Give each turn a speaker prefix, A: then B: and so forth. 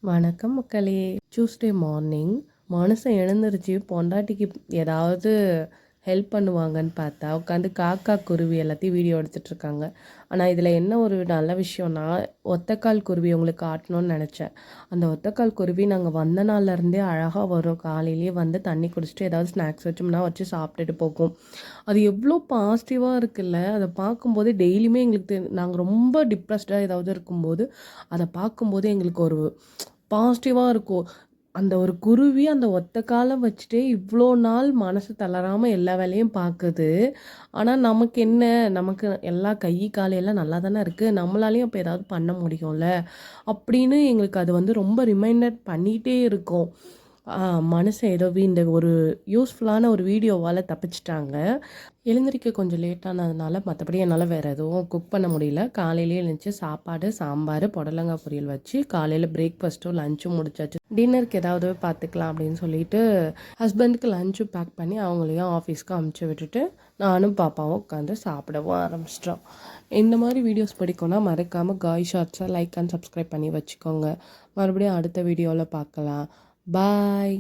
A: வணக்கம் மக்களே. Tuesday morning மனுஷன் எழுந்திருச்சு பொண்டாட்டிக்கு ஏதாவது ஹெல்ப் பண்ணுவாங்கன்னு பார்த்தா உட்காந்து காக்கா குருவி எல்லாத்தையும் வீடியோ எடுத்துகிட்டு இருக்காங்க. ஆனால் இதில் என்ன ஒரு நல்ல விஷயம்னா, ஒத்தக்கால் குருவி உங்களுக்கு காட்டணும்னு நினச்சேன். அந்த ஒத்தக்கால் குருவி நாங்கள் வந்த நாள்லேருந்தே அழகாக வரும். காலையிலேயே வந்து தண்ணி குடிச்சிட்டு ஏதாவது ஸ்நாக்ஸ் வச்சோம்னா வச்சு சாப்பிட்டுட்டு போகும். அது எவ்வளோ பாசிட்டிவாக இருக்குல்ல. அதை பார்க்கும்போதே டெய்லியுமே எங்களுக்கு நாங்கள் ரொம்ப டிப்ரெஸ்டாக ஏதாவது இருக்கும்போது அதை பார்க்கும்போது எங்களுக்கு ஒரு பாசிட்டிவாக இருக்கும். அந்த ஒரு குருவி அந்த ஒத்த காலம் வச்சுட்டே இவ்வளோ நாள் மனசு தளராமல் எல்லா வேலையும் பார்க்குது. ஆனால் நமக்கு என்ன, நமக்கு எல்லா கை கால் எல்லாம் நல்லா தானே இருக்குது, நம்மளாலையும் அப்போ ஏதாவது பண்ண முடியும்ல அப்படின்னு எங்களுக்கு அது வந்து ரொம்ப ரிமைண்டர் பண்ணிகிட்டே இருக்கும். மனுஷன் ஏதோ இந்த ஒரு யூஸ்ஃபுல்லான ஒரு வீடியோவால் தப்பிச்சிட்டாங்க. எழுந்திரிக்க கொஞ்சம் லேட்டானதுனால மற்றபடி என்னால் வேறு எதுவும் குக் பண்ண முடியல. காலையிலேயே எழுந்துச்சி சாப்பாடு, சாம்பார், புடலங்காய் பொரியல் வச்சு காலையில் பிரேக்ஃபாஸ்ட்டும் லஞ்சும் முடிச்சாச்சு. டின்னருக்கு ஏதாவது பார்த்துக்கலாம் அப்படின்னு சொல்லிட்டு ஹஸ்பண்டுக்கு லஞ்சும் பேக் பண்ணி அவங்களையும் ஆஃபீஸ்க்கு அமுச்சு விட்டுட்டு நானும் பாப்பாவும் உட்காந்து சாப்பிடவும் ஆரம்பிச்சிட்டோம். இந்த மாதிரி வீடியோஸ் பிடிக்கும்னா மறக்காமல் காய் ஷார்ட்ஸை லைக் அண்ட் சப்ஸ்கிரைப் பண்ணி வச்சுக்கோங்க. மறுபடியும் அடுத்த வீடியோவில் பார்க்கலாம். பாய்.